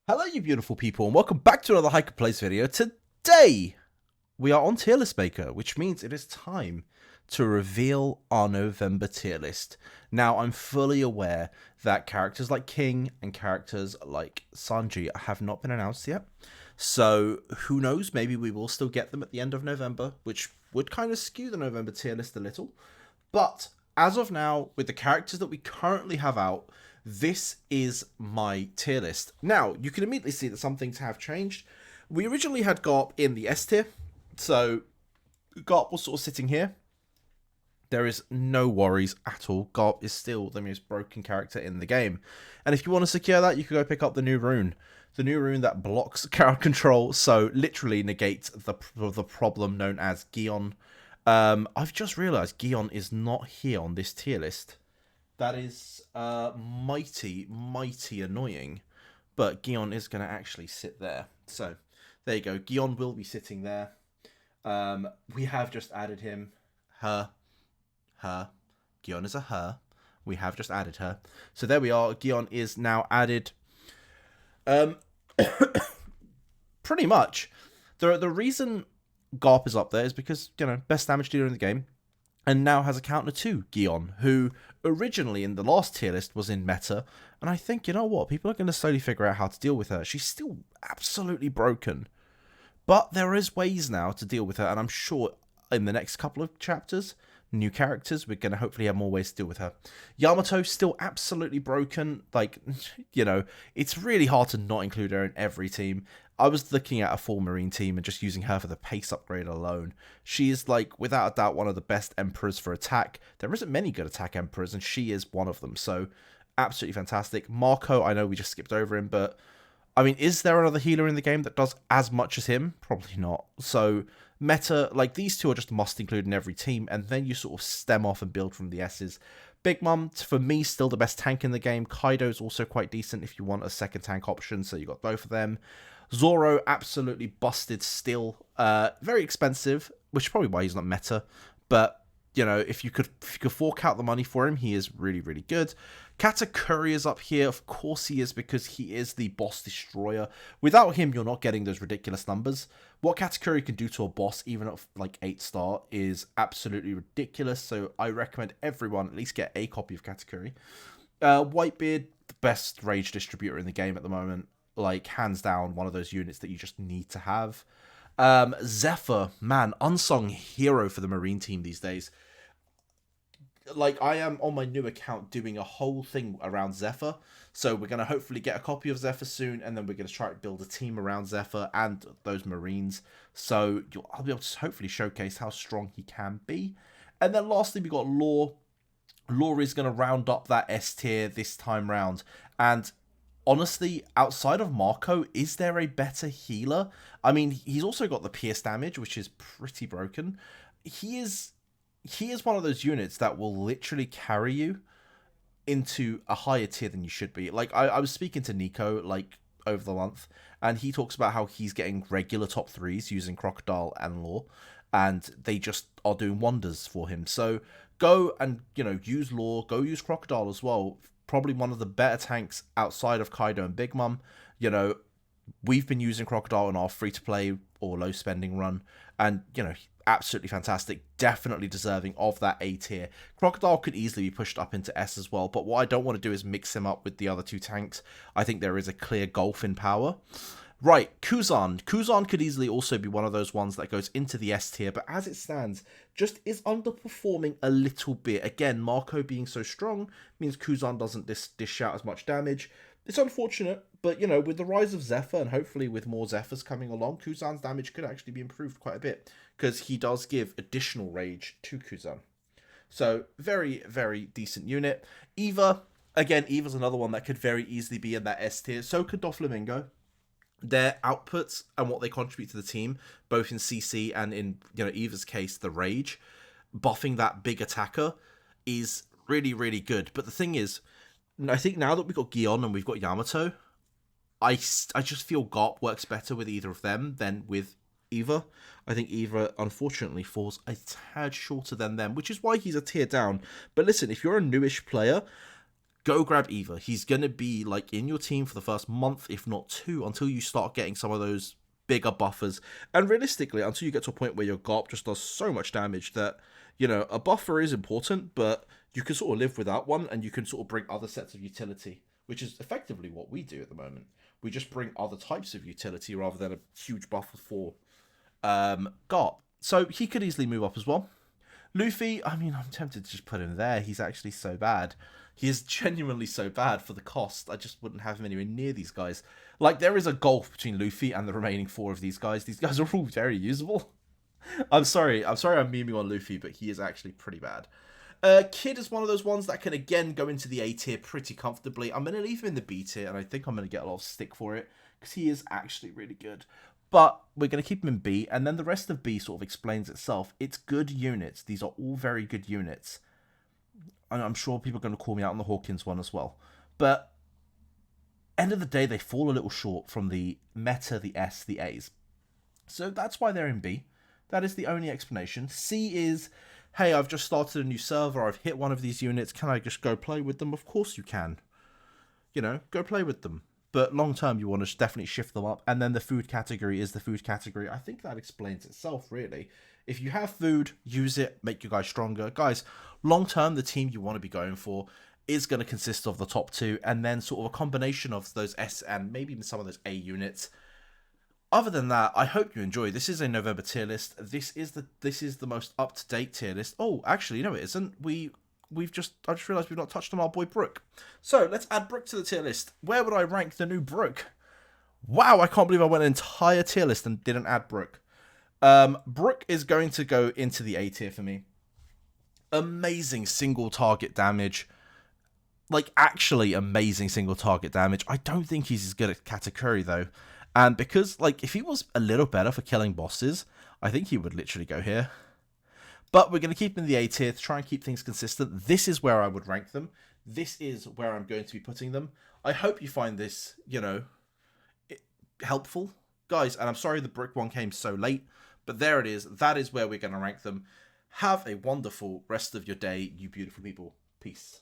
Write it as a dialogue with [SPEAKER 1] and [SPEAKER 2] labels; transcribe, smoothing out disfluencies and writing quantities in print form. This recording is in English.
[SPEAKER 1] Hello, you beautiful people, and welcome back to another Hiker Plays video. Today, we are on Tier List Maker, which means it is time to reveal our November tier list. Now, I'm fully aware that characters like King and characters like Sanji have not been announced yet. So, who knows, maybe we will still get them at the end of November, which would kind of skew the November tier list a little. But, as of now, with the characters that we currently have out, this is my tier list. Now, you can immediately see that some things have changed. We originally had Garp in the S tier, so Garp was sort of sitting here. There is no worries at all. Garp is still the most broken character in the game. And if you want to secure that, you can go pick up the new rune. The new rune that blocks crowd control, so literally negates the problem known as Gion. I've just realised Gion is not here on this tier list. That is mighty annoying. But Gion is going to actually sit there. So, there you go. Gion will be sitting there. We have just added him. Her. Gion is a her. We have just added her. So there we are. Gion is now added. Pretty much. The reason Garp is up there is because, best damage dealer in the game. And now has a counter to Gion, who originally in the last tier list was in meta. And I think, you know what, people are going to slowly figure out how to deal with her. She's still absolutely broken. But there is ways now to deal with her, and I'm sure in the next couple of chapters, new characters, we're going to hopefully have more ways to deal with her. Yamato, still absolutely broken. Like, it's really hard to not include her in every team. I was looking at a full Marine team and just using her for the pace upgrade alone. She is, like, without a doubt, one of the best Emperors for attack. There isn't many good attack Emperors, and she is one of them. So, absolutely fantastic. Marco, I know we just skipped over him, but, I mean, is there another healer in the game that does as much as him? Probably not. So, meta, like, these two are just a must include in every team, and then you sort of stem off and build from the S's. Big Mom, for me, still the best tank in the game. Kaido's also quite decent if you want a second tank option, so you got both of them. Zoro, absolutely busted still. Very expensive, which is probably why he's not meta. But, if you could fork out the money for him, he is really, really good. Katakuri is up here. Of course he is, because he is the boss destroyer. Without him, you're not getting those ridiculous numbers. What Katakuri can do to a boss, even at like 8-star, is absolutely ridiculous. So I recommend everyone at least get a copy of Katakuri. Whitebeard, the best rage distributor in the game at the moment. Like, hands down, one of those units that you just need to have. Zephyr, man, unsung hero for the Marine team these days. Like, I am on my new account doing a whole thing around Zephyr. So we're going to hopefully get a copy of Zephyr soon, and then we're going to try to build a team around Zephyr and those Marines. So I'll be able to hopefully showcase how strong he can be. And then lastly, we got Law. Law is going to round up that S tier this time round. And honestly, outside of Marco, is there a better healer? I mean, he's also got the pierce damage, which is pretty broken. He is one of those units that will literally carry you into a higher tier than you should be. Like, I was speaking to Nico, like, over the month, and he talks about how he's getting regular top 3s using Crocodile and Law, and they just are doing wonders for him. So go and, use Law, go use Crocodile as well. Probably one of the better tanks outside of Kaido and Big Mom. We've been using Crocodile in our free-to-play or low-spending run, and, absolutely fantastic. Definitely deserving of that A tier. Crocodile could easily be pushed up into S as well, but what I don't want to do is mix him up with the other two tanks. I think there is a clear gulf in power. Right, Kuzan. Kuzan could easily also be one of those ones that goes into the S tier, but as it stands, just is underperforming a little bit. Again, Marco being so strong means Kuzan doesn't dish out as much damage. It's unfortunate, but, with the rise of Zephyr, and hopefully with more Zephyrs coming along, Kuzan's damage could actually be improved quite a bit, because he does give additional rage to Kuzan. So, very, very decent unit. Eva, again, Eva's another one that could very easily be in that S tier. So could Doflamingo. Their outputs and what they contribute to the team, both in CC and in, Eva's case, the rage, buffing that big attacker is really, really good. But the thing is, I think now that we've got Gion and we've got Yamato, I just feel Garp works better with either of them than with Eva. I think Eva, unfortunately, falls a tad shorter than them, which is why he's a tier down. But listen, if you're a newish player, go grab Eva. He's going to be like in your team for the first month, if not two, until you start getting some of those bigger buffers. And realistically, until you get to a point where your Garp just does so much damage that, you know, a buffer is important, but you can sort of live without one, and you can sort of bring other sets of utility, which is effectively what we do at the moment. We just bring other types of utility rather than a huge buffer for Garp. So he could easily move up as well. Luffy, I mean, I'm tempted to just put him there. He's actually so bad. He is genuinely so bad for the cost. I just wouldn't have him anywhere near these guys. Like, there is a gulf between Luffy and the remaining four of these guys. These guys are all very usable. I'm sorry I'm memeing on Luffy, but he is actually pretty bad. Kid is one of those ones that can, again, go into the A tier pretty comfortably. I'm going to leave him in the B tier, and I think I'm going to get a lot of stick for it, because he is actually really good. But we're going to keep him in B, and then the rest of B sort of explains itself. It's good units. These are all very good units. And I'm sure people are going to call me out on the Hawkins one as well. But end of the day, they fall a little short from the meta, the S, the A's. So that's why they're in B. That is the only explanation. C is, hey, I've just started a new server. I've hit one of these units. Can I just go play with them? Of course you can. You know, go play with them. But long term, you want to definitely shift them up. And then the food category is the food category. I think that explains itself, really. If you have food, use it, make you guys stronger. Guys, long term, the team you want to be going for is going to consist of the top two, and then sort of a combination of those S and maybe even some of those A units. Other than that, I hope you enjoy. This is a November tier list. This is the most up-to-date tier list. Oh, actually, no, it isn't. I just realised we've not touched on our boy Brook. So let's add Brook to the tier list. Where would I rank the new Brook? Wow, I can't believe I went an entire tier list and didn't add Brook. Brook is going to go into the A tier for me. Amazing single target damage. Like, actually amazing single target damage. I don't think he's as good at Katakuri, though. And because, like, if he was a little better for killing bosses, I think he would literally go here. But we're going to keep him in the A tier to try and keep things consistent. This is where I would rank them. This is where I'm going to be putting them. I hope you find this, you know, helpful. Guys, and I'm sorry the Brook one came so late, but there it is. That is where we're going to rank them. Have a wonderful rest of your day, you beautiful people. Peace.